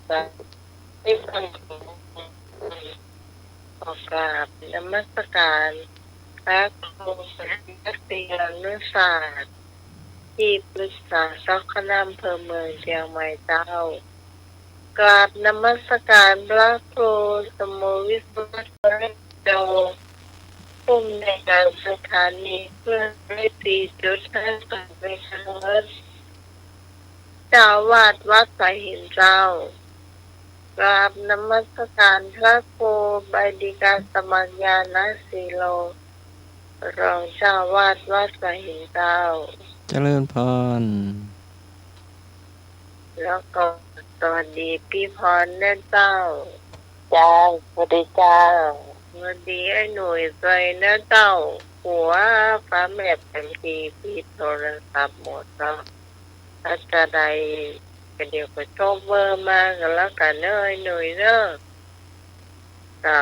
จะได้ฟังขอกราบนมัสการพระครูนักเรียนนุศาสตร์ที่ปรึกษาเจ้าคณะอำเภอเมืองเชียงใหม่เจ้ากราบนมัสการพระครูสมุวิสุทธิโดผู้ในการสถานีเพื่อได้4.5ไปครั้งเจ้าวาดวัดสายหินเจ้ากราบนมัสการพระครูใบดิกาสมัญญาณสีโลรองเจ้าวาดวัดสายหินเจ้าเจริญพรแล้วก็สวัสดีพี่พรแน่เจ้าจ้าสวัสดีจ้าสวัสดีไอ้หนุ่ยใจนะเจ้าหัวฟ้าแม่แผ่นทีพี่โทรศัพท์หมดแล้วถ้าจะได้ก็เดี๋ยวก็โชคเบอร์มากันแล้วกันเนอะไอ้หนุ่ยเนอะจ้า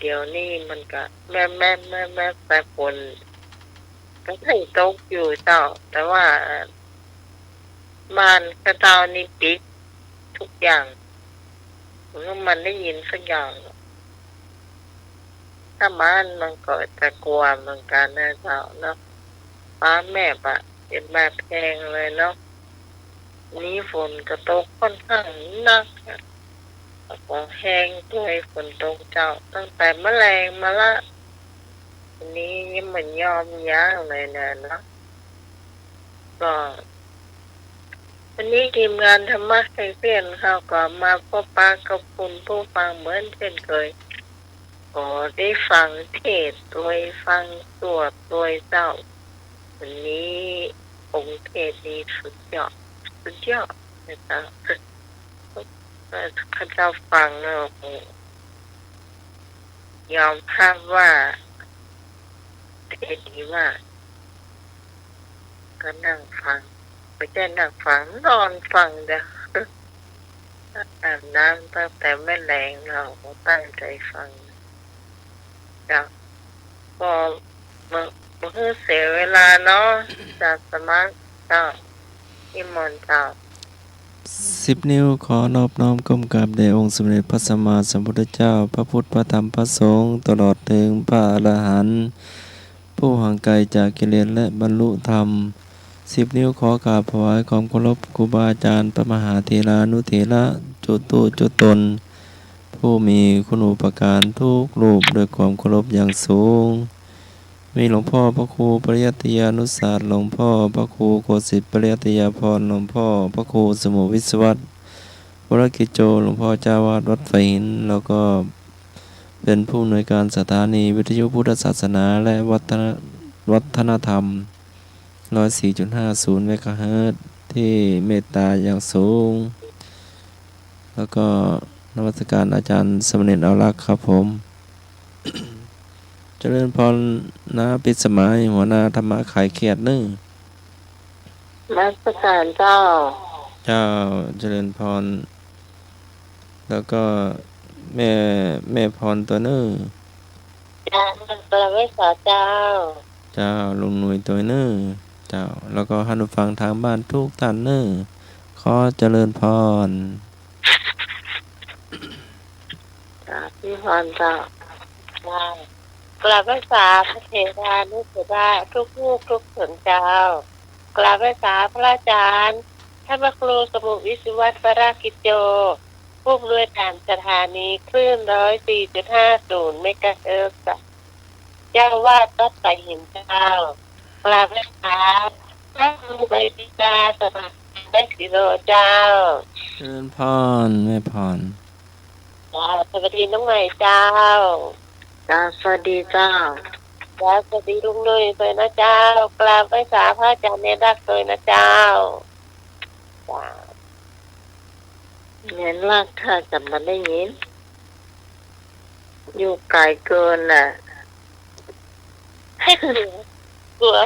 เดี๋ยวนี้มันก็แม่แต่คนก็ให้ตกอยู่เจ้าแต่ว่ามันกระเจ้านี่ปิดทุกอย่างมันได้ยินสักอย่างถ้ามันก็จะกลัวเหมือนกันนะเจ้าเนาะฟ้าแม่ปะเป็นแบบแพงเลยเนาะนี้ฝนก็ตกค่อนข้างหนักแล้วก็แห้งด้วยฝนตกเจ้าตั้งแต่แมลงมาละวันนี้ยังเหมือนยอมยั้งเลยนะเนาะก็วันนี้ทีมงานธรรมะไคเพียนเขาก็มาพบปะกับคุณผู้ฟังเหมือนเช่นเคยก็ได้ฟังเทศน์โดยฟังสวดโดยเจ้าวันนี้องค์เทศน์นี้สุดยอดนะจ๊ะข้าเจ้าฟังแล้วยอมรับว่าเทศน์ดีมากก็นั่งฟังไม่ใช่นั่งฟังนอนฟังเด้ออาบน้ำตั้งแต่ไม่แรงเราตั้งใจฟังจ้ะพอมื่อเสียเวลาเนาะจากสมัครเจ้าที่มนเจ้า10 นิ้วขอนอบน้อมก้มกราบแด่องค์สมเด็จพระสัมมาสัมพุทธเจ้าพระพุทธพระธรรมพระสงฆ์ตลอดถึงพระอรหันต์ผู้ห่างไกลจากกิเลสและบรรลุธรรม10 นิ้วขอกราบถวายความเคารพครูบาอาจารย์พระมหาเถรานุเถระจุตุจุตนผู้มีคุณูปการทุกรูปด้วยความเคารพอย่างสูงมีหลวงพ่อพระครูปริยัติยานุศาสตร์หลวงพ่อพระครูโกสิทธิ์ปริยัติยาพรหลวงพ่อพระครูสมุวิศวัตรวรกิจโจหลวงพ่อเจ้าวาดวัดไฟหินแล้วก็เป็นผู้อำนวยการสถานีวิทยุพุทธศาสนาและวัฒนธรรม 104.50 เมกะเฮิรตซ์ที่เมตตาอย่างสูงแล้วก็นมัสการอาจารย์สมเด็จเอาลักษ์ครับผมเจริญพรนะปิสมัยหัวหน้าธรรมะขายเขียดนึ่งมัสการเจ้าเจ้าเจริญพรแล้วก็แม่พรตัวนึ่งจ้าตัวไม่สอเจ้าเจ้าลุงหนุ่ยตัวนึ่งเจ้าแล้วก็ท่านผู้ฟังทางบ้านทุกท่านนึ่งขอเจริญพรจ้าพี่พรเจ้ากราบภาษาพระเทรานุสดาทุกลูกทุกสนเจ้ากราบภาษาพระอาจารย์ท่านพระครูสมุวิศวัตรรากิจโจผู้อำนวยการสถานีคลื่น104.50 เมกะเฮิรตซ์เจ้าวาดวัดไผ่หินเจ้ากราบภาษาพระครูใบดิกาสมัครได้สิโรเจ้าเจริญพรแม่พรสวัสดีน้องใหม่เจ้าจ้าสวัสดีเจ้าจ้าสวัสดีลุงเลยเลยนะเจ้ากราบภาษาพระอาจารย์เนรักเลยนะเจ้าจ้าเน้นรักถ้าจะมาได้ยินอยู่ไกลเกินน่ะกลัว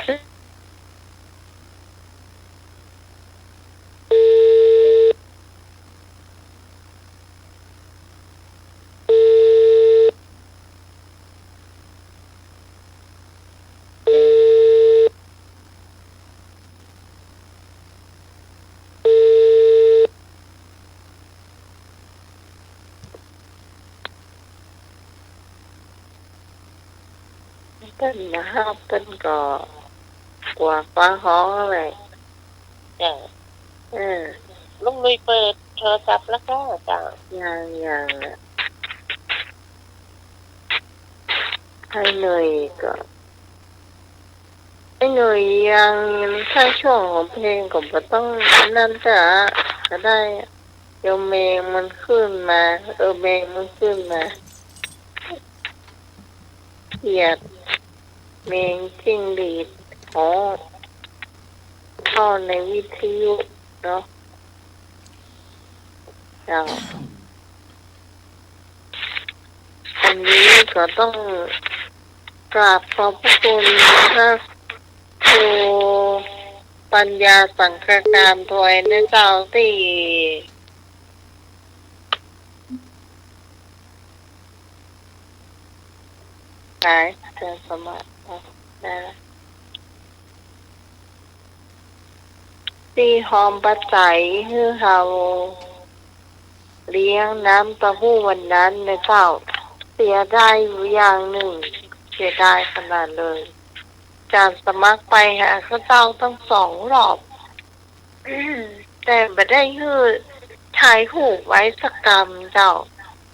เป็นมาห้าเป็นก็กว่าฟ้าห้องอะไรจ้ะเออลุงลุยเปิดโทรศัพท์แล้วก็จ้ะอย่างน่ะให้เหนื่อยก็ให้เหนื่อยยังถ้าช่วงของเพลงก็บ่ต้องนั่นจ้ะก็ได้เดี๋ยวเมงมันขึ้นมาเมงมันขึ้นมาเขียดเมงจิ้งหรีดอ๋อเข้าในวิทยุเนาะเจ้าอันนี้ก็ต้องกราบขอบพระคุณพระครูปัญญาสังฆการถวยนะเจ้าที่ขายเจอสมัครนะที่หอมปัจจัยคือเฮาเลี้ยงน้ำเต้าหู้วันนั้นนะเจ้าเสียได้อยู่อย่างหนึ่งเสียดายขนาดเลยการสมัครไปหาเขาเจ้าตั้ง2 รอบแต่ไม่ได้คือถ่ายหูปไว้สักกรรมเจ้า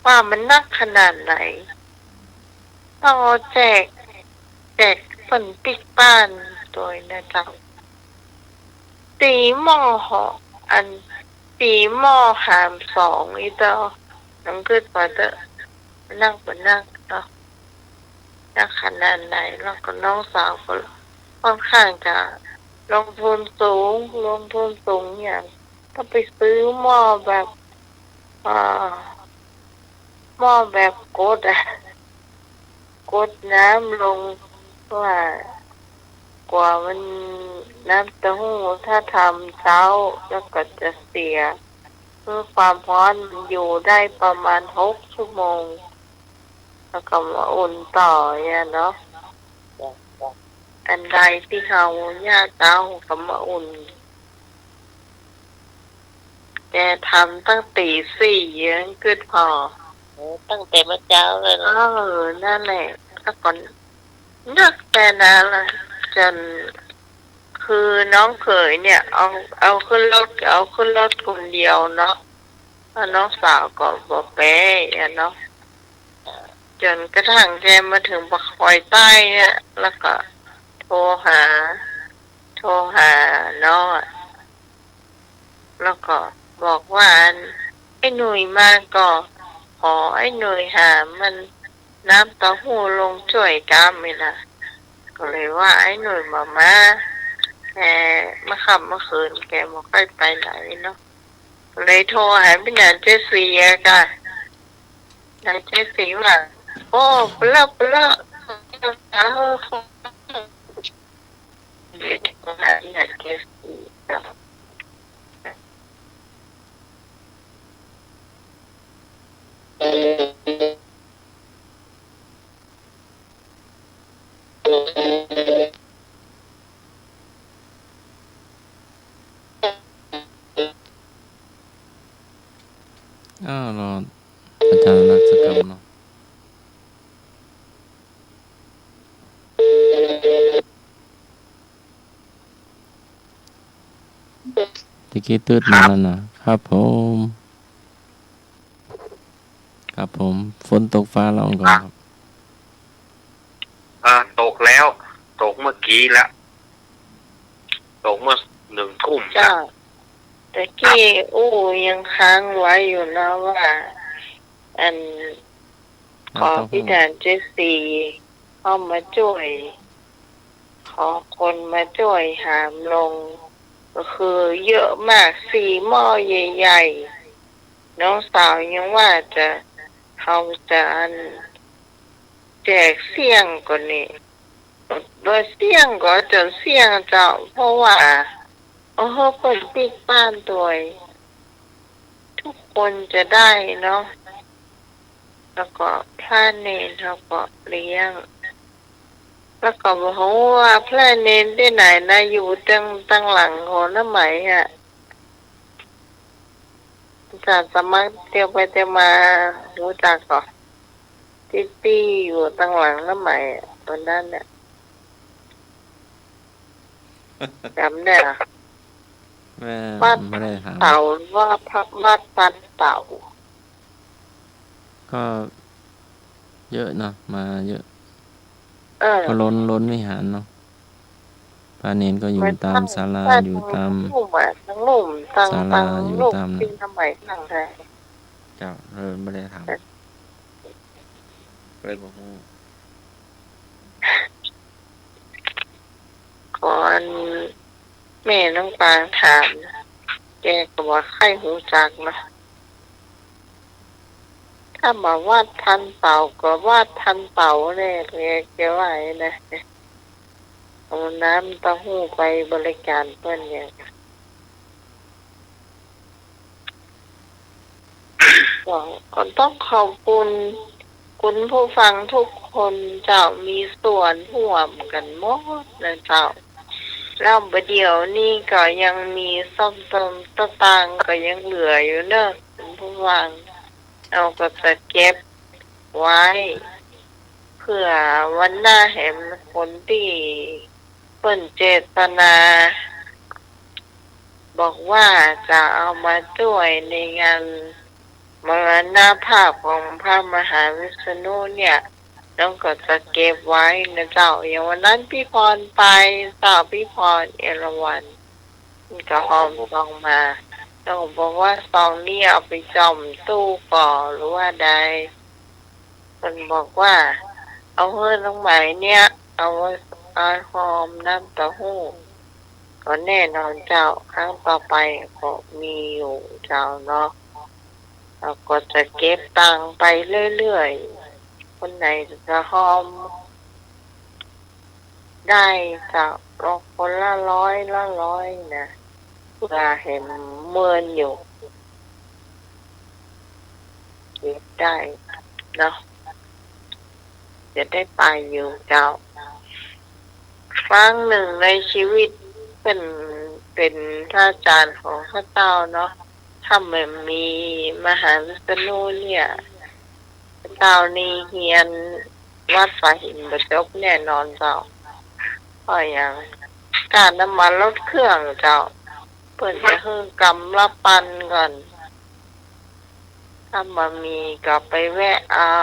ว่ามันนักขนาดไหนต้องเอาแจกฝนปิกบ้านโดยนะเจ้าตีหม้อหออันตีหม้อหาม2อีเจ้าน้ำขึ้นมาเตอะนั่งบนนั่งเนาะนักขนาดไหนแล้วก็น้องสาวก็ค่อนข้างจะลงทุนสูงอย่างต้องไปซื้อหม้อแบบอ่าหม้อแบบกดน้ำลงว่ากว่ามันน้ำเต้าหู้ถ้าทำเช้าแล้วก็จะเสียเพื่อความร้อนมันอยู่ได้ประมาณ6 ชั่วโมงแล้วก็มาอุ่นต่อเนี่ยเนาะอันใดที่เขาญาติเจ้าก็มาอุ่นแกทำตั้งตี 4ยังเกิดพอตั้งแต่เมื่อเช้าเลยนะนั่นแหละแล้วก่อนนึกแต่นั้นละจนคือน้องเขยเนี่ยเอาขึ้นรถคนเดียวเนาะน้องสาวก็บอกแป๊ะเนาะจนกระทั่งแกมาถึงปักคอยใต้เนี่ยแล้วก็โทรหาน้องแล้วก็บอกว่าไอ้หนุ่ยมาก็ขอไอ้หนุ่ยหามันน้ำเต้าหู้ลงช่วยกามไม่ล่ะก็เลยว่าไอ้หนุ่ยมาแกเมื่อค่ำเมื่อคืนแกไม่ค่อยไปไหนเนาะเลยโทรหาพี่นางเจสีกันนางเจสีว่าโอ้เปล่าเดี๋ยวโทรหาพี่นางเจสีรออาจารย์รักษกรรมเนาะตะกี้ตืดมาแล้วนะครับผมฝนตกฟ้าร้องก่อนครับตกแล้วตกเมื่อกี้แล้วตกเมื่อ1 ทุ่มจ้าแต่กี้ยังค้างไว้อยู่นะว่าอันขอพี่นางเจสีเข้ามาช่วยขอคนมาช่วยหามลงก็คือเยอะมาก4 หม้อใหญ่ๆน้องสาวยังว่าเขาจะแจกเสี่ยงกว่านี้โดยเสี่ยงก็จนเสี่ยงเจ้าเพราะว่าเปิดปิกบ้านตัวทุกคนจะได้เนาะแล้วก็พระเนรเขาก็เลี้ยงแล้วก็บอกว่าพระเนรที่ไหนนะอยู่ตั้งหลังโหน้ำไหมจากสมัครเที่ยวไปเที่ยวมารู้จักก่อนที่อยู่ตั้งหลังน้ำไหมตอนนั้นเนี่ย จำได้เหรอ แม่ วัด ไม่ได้ถาม เต่าว่าพระวัดปันเต่า ก็เยอะเนาะมาเยอะ ก็ เ ล้นวิหารเนาะพระเนนก็อยู่ มัน ตามศาลา ถ้า อยู่ ทั้ ตาม งลุ่มอะทั้งลุ่มตั้ง ศาลา ตั้ง อยู่ ลุ่ม ตาม จริงทำไมตั้งไทย เจ้าไม่ได้ถามเลยบอกว่า ก่อนแม่น้องปางถามนะแกก็ว่าไข้หูจักนะถ้ามาว่าทันเป่าก็ว่าทันเป่าแน่เลยแกว่าไอ้นะเอาน้ำเต้าหู้ไปบริการเพื่อนเนี่ยก็ต้องขอบคุณผู้ฟังทุกคนเจ้ามีส่วนร่วมกันหมดนะเจ้าแล้วประเดี๋ยวนี้ก็ยังมีซ่อมเติมต่างๆก็ยังเหลืออยู่เนอะคุณผู้ฟังเราก็จะเก็บไว้เพื่อวันหน้าเห็นคนที่เปิ่นเจตนา บอกว่าจะเอามาช่วยในงานมรณภาพของพระมหาวิษณุเนี่ยน้องก็จะเก็บไว้นะเจ้าอย่างวันนั้นพี่พรไปเจ้าพี่พรเอราวัณก็หอมซองมาน้องบอกว่าซองนี้เอาไปจอมตู้ก่อหรือว่าใดมันบอกว่าเอาเฮือน้องไหมเนี่ยเอาไว้อาหอมน้ำเต้าหู้ก็แน่นอนเจ้าครั้งต่อไปก็มีอยู่เจ้าเนาะเราก็จะเก็บตังไปเรื่อยๆคนไหนจะหอมได้จะลงคนละร้อยนะเพื่อเห็นเมินอยู่เก็บได้เนาะจะได้ไปอยู่เจ้าครั้งหนึ่งในชีวิตเป็นท่าอาจารย์ของพระเจ้าเนาะถ้ามันมีมหาวิษณุเนี่ยพระเจ้านี่เฮียนวัดฝาหินบรจบแน่นอนเจ้าเพราะอย่างการน้ำมันรถเครื่องเจ้าเพิ่นจะฮื้อกำละปันก่อนถ้ามามีก็ไปแวะเอา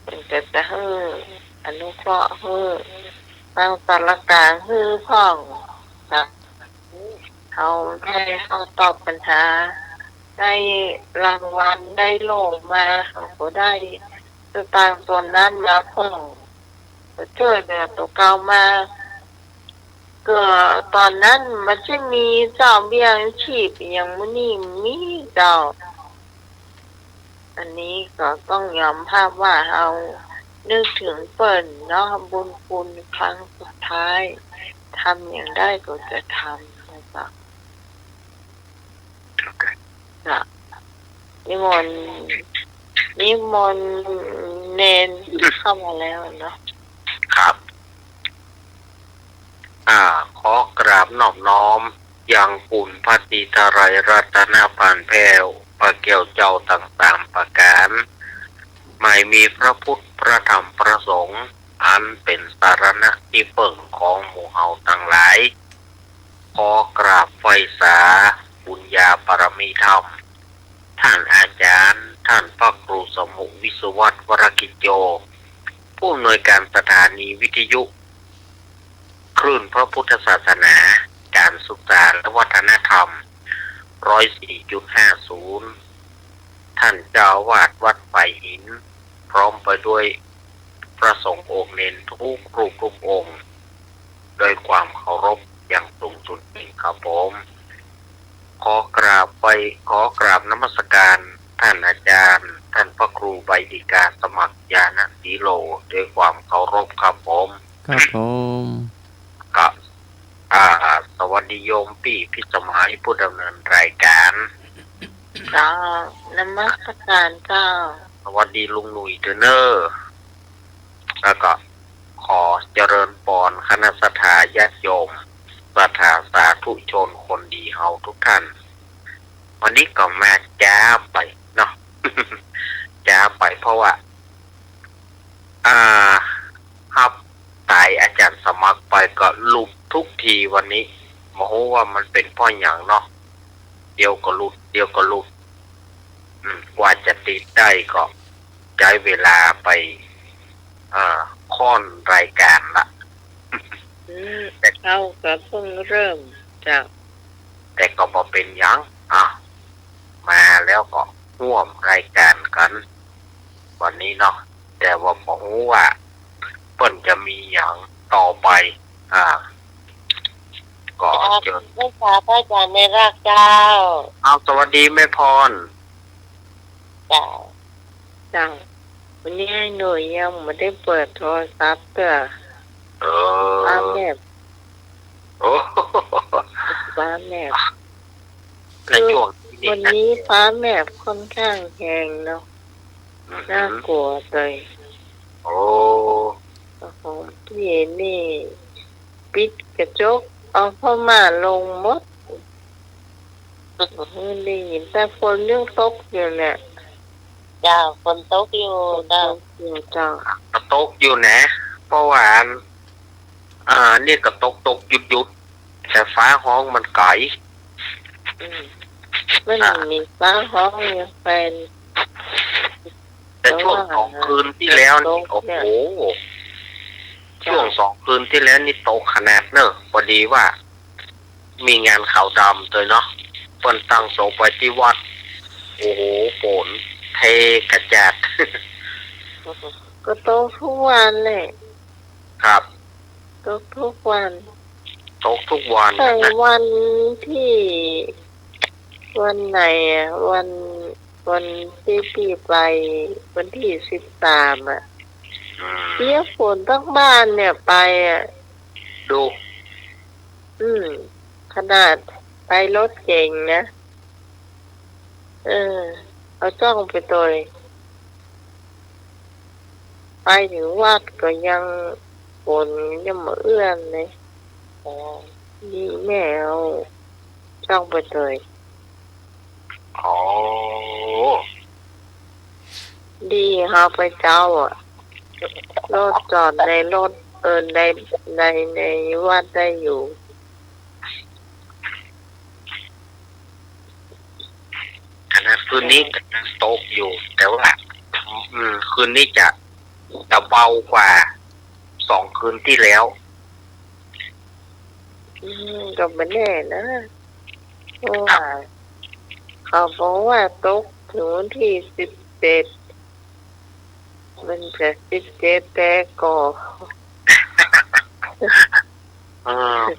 เพิ่นจะฮื้ออนุเคราะห์ฮื้อทางสารกลางฮื้อพ่องจ้ะเขาได้เขาตอบปัญหาได้รางวัลได้โล่มาเขาก็ได้สตางค์ส่วนนั้นมาเพิ่มช่วยเหลือตัวเก่ามาก็ตอนนั้นมันจะมีเจ้าเบี้ยชีพอย่างมื้อนี้มีเจ้าอันนี้ก็ต้องยอมภาพว่าเรานึกถึงเปิ่นเนาะบุญคุณครั้งสุดท้ายทำอย่างได้ก็จะทำนะครับจ้ะนิมนต์เนนเข้ามาแล้วเนาะ ครับ ขอกราบนอบน้อมยังปุ่นพระติทรายรัตนาปานแพ้วพระเกี่ยวเจ้าต่างๆประการไม่มีพระพุทธพระธรรมพระสงฆ์อันเป็นสารณะที่เปิ่งของหมู่เฮาทั้งหลายขอกราบไฟสาบุญญาปรมีธรรมท่านอาจารย์ท่านพระครูสมุวิศวัตรวรกิจโยผู้อำนวยการสถานีวิทยุคลื่นพระพุทธศาสนาการศึกษาและวัฒนธรรม 104.50 ท่านเจ้าอาวาสวัดไผ่หินพร้อมไปด้วยพระสงฆ์องค์เนนทุกรูปทุกองค์โดยความเคารพอย่างสูงสุดจริงครับผมขอกราบนมัสการท่านอาจารย์ท่านพระครูใบดิกาสมัครญาณสีโลด้วยความเคารพครับผม ครับผม กับสวัสดีโยมพี่พิสมัยผู้ดำเนินรายการ เจ้านมัสการเจ้า สวัสดีลุงหนุ่ยเทเนอร์แล้วก็ขอเจริญปอนคณะสัตยาญาติโยมศรัทธาสาธุชนคนดีเฮาทุกท่านวันนี้ก็มาจ้าไปเนาะ จ้าไปเพราะว่าครับตายอาจารย์สมัครไปก็ลุก ทุกทีวันนี้โมโหว่ามันเป็นเพ่ออย่างเนาะเดียวก็หลุดเดียวก็หลุดกว่าจะติดได้ก็ใช้เวลาไปค่อนรายการละ แต่เขาก็เพิ่งเริ่มจาก แต่ก็พอเป็นหยังมาแล้วก็ร่วมรายการกัน วันนี้เนาะแต่ว่าโมโหว่าเปิ้นจะมีอย่างต่อไปก็เจอ ไม่ทราบพระอาจารย์ในรากเจ้า เอาสวัสดีแม่พร จ้า จังวันนี้หนูยังไม่ได้เปิดโทรศัพท์เด้อ เอ ป้า อ แม่ โอ้ ป้าแม่ ในช่วง วันนี้ป้าแม่ค่อนข้างแหงเนาะน่ากลัวเลย โอ้ ของพี่นี่ปิดกระจกเอาเข้ามาลงหมดได้ยินแต่ฝนเรื่องตกอยู่เนี่ย จ้าฝนตกอยู่จ้า ตกอยู่จ้าก ระตกอยู่นะเพราะว่านี่กระตกหยุดแต่ฟ้าห้องมันไกล มันมีฟ้าห้องยังเป็น แต่ช่วง2 คืนที่แล้วนี่โอ้โหช่วง2 คืนที่แล้วนี่ตกขนาดเนอะพอดีว่า มีงานข่าวดำเลยเนาะเพิ่นตั้งศพไว้ที่วัดโอ้โหฝนเทกระจาด ก็ตกทุกวันเลย ครับ ตกทุกวัน ตกทุกวัน แต่ นะ วันที่วันไหนอ่ะวันที่พี่ไปวันที่13อ่ะ อืม เปียกฝนทั้งบ้านเนี่ยไปอ่ะ ดู ขนาดไปรถเก่งนะเอาจ้องไปตัวเลยไปถึงวัดก็ยังฝนยังมาเอื้อนเลยนี่แม่เอาจ้องไปตัวเลย อ๋อ ดีเขาไปเจ้าอ่ะรถจอดในรถในวัดได้อยู่ ขนาดคืนนี้ก็ยังตกอยู่ แต่ว่าคืนนี้จะเบากว่า2 คืนที่แล้ว ก็ไม่แน่นะเพราะว่าเขาบอกว่าตกถึงวันที่17มันจะ17แต่ก็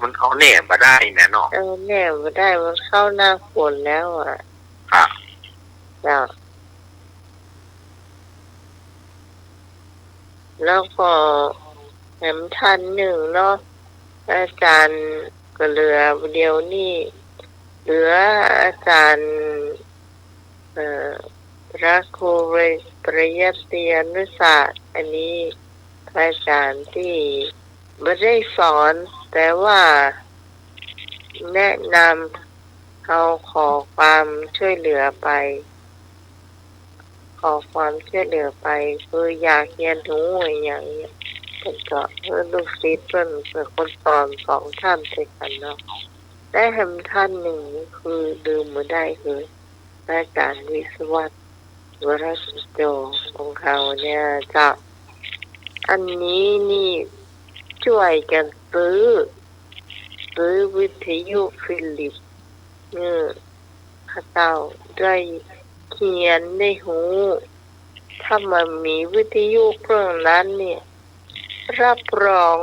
มันเขาแน่มาได้นะเนาะ แน่ไม่ได้มันเข้าหน้าฝนแล้วอ่ะ ครับ จ้ะแล้วก็แถมทันหนึ่งเนาะอาจารย์ก็เหลือเดียวนี่เหลืออาจารย์พระครูปริยัติยานุศาสตร์อันนี้พระอาจารย์ที่ไม่ได้สอนแต่ว่าแนะนำเขาขอความช่วยเหลือไป ขอความช่วยเหลือไปคืออยากเรียนรู้อย่างเงี้ยเป็นก็ลูกศิษย์เป็นคนสอน2 ท่านด้วยกันเนาะได้แฮมท่านหนึ่งคือลืมไม่ได้คืออาจารย์วิศวัตวรสุโจของเขาเนี่ยจะอันนี้นี่ช่วยกันซื้อวิทยุฟิลิปข้าเจ้าได้เขียนในหูถ้ามันมีวิทยุเครื่องนั้นเนี่ยรับรอง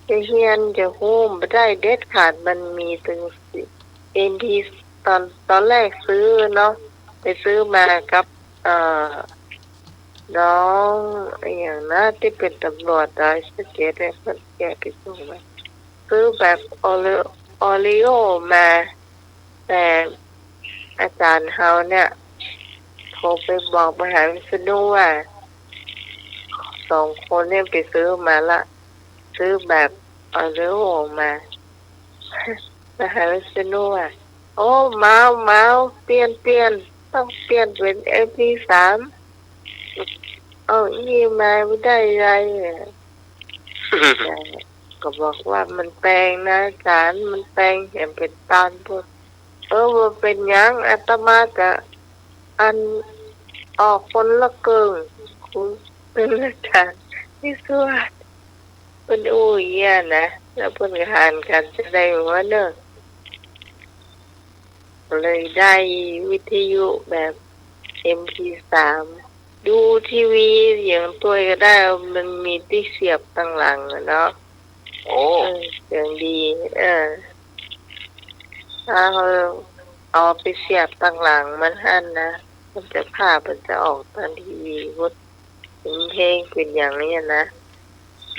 จะเฮียนจะหูไม่ได้เด็ดขาดมันมีถึงเอ็นทีตอนแรกซื้อเนาะไปซื้อมากับน้องอย่างนะที่เป็นตำรวจได้สเก็ตได้คนแก่ไปส่งมาซื้อแบบออริโอมาแต่อาจารย์เขาเนี่ยโทรไปบอกมหาวิษณุว่า2 คนเนี่ยไปซื้อมาละซื้อแบบออริโอมามหาวิษณุว่าโอ้เมาเปลี่ยนต้องเปลี่ยนเป็น MP3 เอานี่มาไม่ได้ไร แต่ก็บอกว่ามันแปลงนะอาจารย์มันแปลงเห็นเป็นตานพูดว่าเป็นหยังอาตมาจะอันออกคนละเกิงคุณเป็นอาจารย์ที่สวดเป็นอู้ยเยี่ยนะแล้วเพิ่นก็หานกันจะได้ว่าเนอะเลยได้วิทยุแบบ MP3 ดูทีวีอย่างตัวก็ได้มันมีที่เสียบตั้งหลังอะเนาะ โอ้ เสียงดีถ้าเขาเอาไปเสียบตั้งหลังมันหันนะมันจะภาพมันจะออกทางทีวีวุดเป็นเพลงเป็นอย่างนี้นะ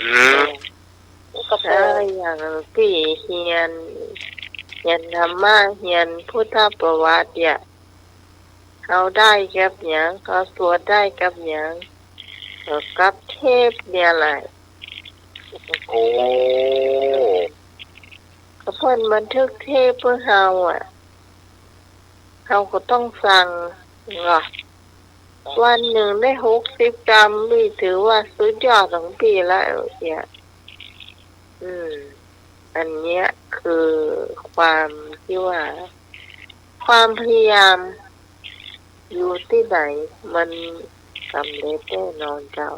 อืม ก็เป็ ถ้าน อย่างที่เฮียนธรรมะเฮียนพุทธประวัติเนี่ยเขาได้กับหยังเขาสวดได้กับหยังกับเทพเนี่ยแหละ โอ้ ก็เพิ่นบันทึกเทปเพื่อเฮาเฮาก็ต้องฟังว่าวันหนึ่งได้60 กรัมนี่ถือว่าสุดยอดของปีแล้วเนี่ยอันเนี้ยคือความที่ว่าความพยายามอยู่ที่ไหนมันสำเร็จแน่นอนเจ้า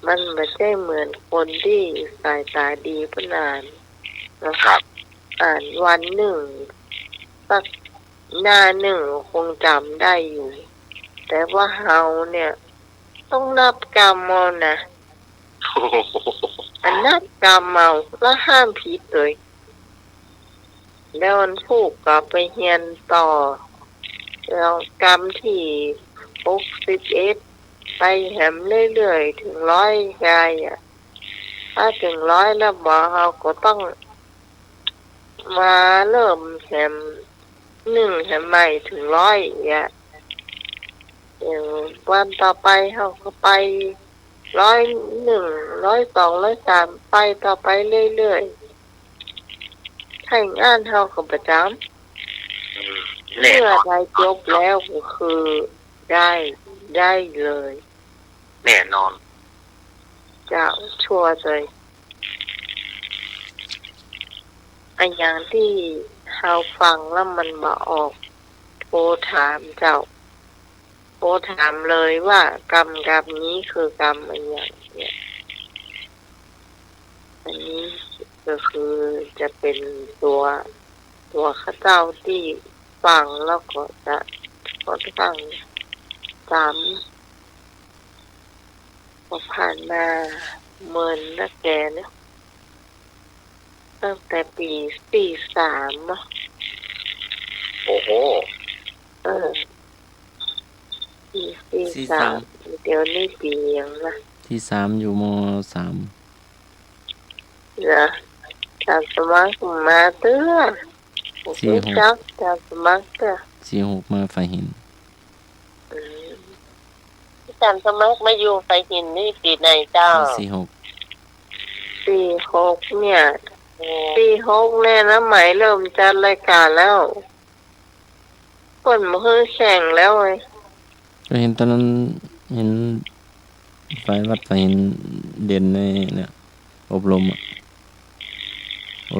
มันไม่ใช่เหมือนคนที่สายตาดีพนานนะครับ อ่านวันหนึ่งสักหน้าหนึ่งคงจำได้อยู่ แต่ว่าเฮาเนี่ย ต้องนับกรรมเอานะ โอ้โห อันนับกรรมเอาแล้วห้ามผิดเลยแล้วมันผูกกลับไปเฮียนต่อแล้วกรรมที่61ไปแหมเรื่อยๆถึง100กายถ้าถึง100แล้วบอกเราก็ต้องมาเริ่มแหม1แหมใหม่ถึง100อย่างวันต่อไปเราก็ไป101 102 103ไปต่อไปเรื่อยๆถ้างานเราก็ประจำ แน่ เมื่ น อ อน ได้จบแล้วก็คือได้เลย แน่นอน จะชัวร์เลยอันอย่างที่เราฟังแล้วมันมาออกโทรถามเจ้าโทรถามเลยว่ากรรมนี้คือกรรมอะไรอย่างเนี่ยอันนี้ก็คือจะเป็นตัวข้าเจ้าที่ฟังแล้วก็จะค่อนข้างจำพอผ่านมาเมินนักแกเนี่ยตั้งแต่ปี43เนาะ โอ้โห ปี43เดี๋ยวนี้ปียังนะ ที่3อยู่ม3เหรอจำสมัครมาเตื้อรู้จักจำสมัครเตื้อ 46มาไฟหิน อืม อาจารย์สมัครมาอยู่ไฟหินนี่ปีไหนเจ้า 46 46เนี่ย46เนี่ยนะไหมเริ่มจัดรายการแล้วคนมาเฮือแข่งแล้วไง ก็เห็นตอนนั้นเห็นไฟวัดไฟหินเด่นในเนี่ยอบรมละอ่อ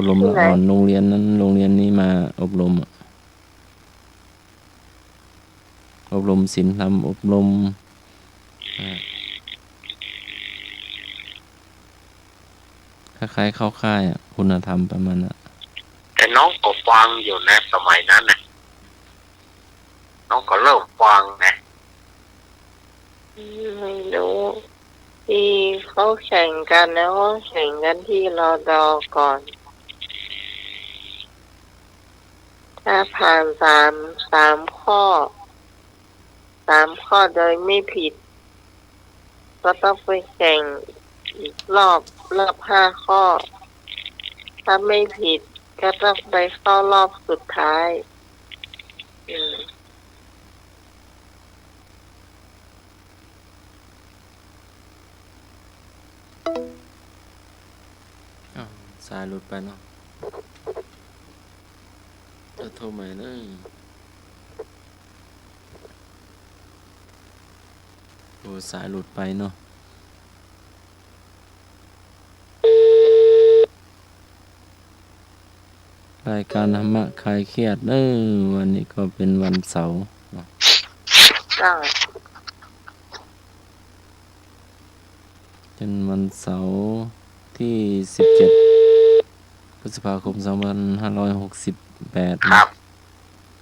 นโรงเรียนนั้นโรงเรียนนี้มาอบรมอบรมศีลธรรมอบรมคล้ายๆเข้าค่ายคุณธรรมประมาณนั้น แต่น้องก็ฟังอยู่นะสมัยนั้นนะน้องก็เริ่มฟังนะ ไม่รู้ที่เขาแข่งกันแล้วแข่งกันที่รอดอก่อน ถ้าผ่านสามข้อโดยไม่ผิด ก็ต้องไปแข่งอีกรอบ5 ข้อ ถ้าไม่ผิดก็ต้องไปเข้ารอบสุดท้ายอืม สายหลุดไปเนาะจะโทรใหม่เลยโอ้สายหลุดไปเนาะ รายการธรรมะคลายเครียดวันนี้ก็เป็นวันเสาร์เนาะ จ้า เป็นวันเสาร์ที่17พฤษภาคม2568 ครับ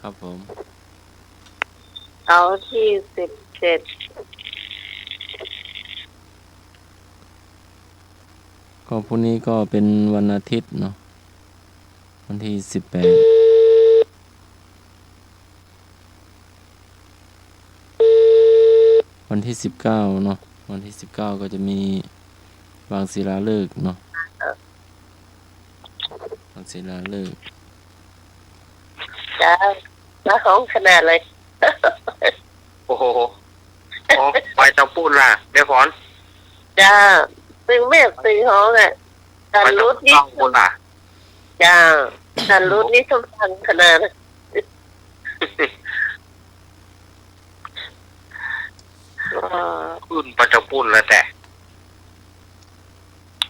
ครับผม เสาร์ที่17ก็พรุ่งนี้ก็เป็นวันอาทิตย์เนาะวันที่18วันที่19เนาะวันที่19ก็จะมีวางศิลาฤกษ์เนาะวางศิลาฤกษ์ จ้ามาห้องขนาดเลย โอ้โหโอ้ไปตะปูนล่ะเดี๋ยวก่อน จ้าซึ่งแม่ซื้อห้องอ่ะการ ไปตะ รุด ปู นี่ นล่ะ จ้าการรุดนี่สำคัญขนาด ขึ้นไปตะปูนแล้วแต่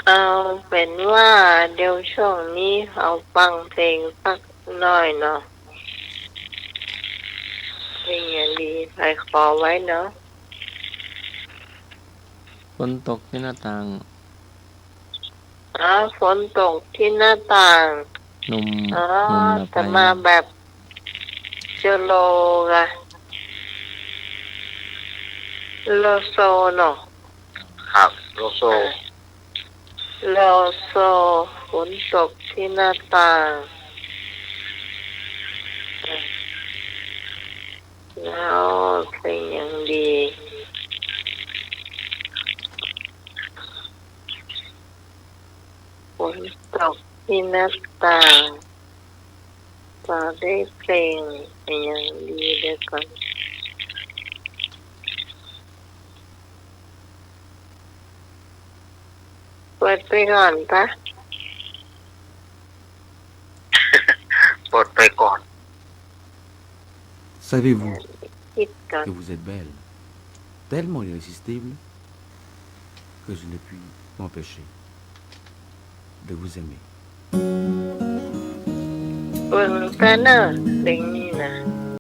เอาเป็นว่าเดี๋ยวช่วงนี้เอาฟังเพลงสักหน่อยเนาะเพลงอย่างดีใครขอไว้เนาะ ฝนตกที่หน้าต่าง ฝนตกที่หน้าต่าง หนุ่ม อ๋อ หนุ่มละไป แต่มาแบบเจโลกะโลโซเนาะ ครับโลโซ โลโซฝนตกที่หน้าต่างแล้วเพลงอย่างดีฝนตกที่หน้าต่างจะได้เพลงอย่างดีเดี๋ยวก่อนเปิดไปก่อนปะ เปิดไปก่อน Savez-vous คิดก่อน que vous êtes belle, tellement irrésistible, que je n'ai pu m'empêcher de vous aimer. เบิ่งแต่เนอะเด็กนี่นะ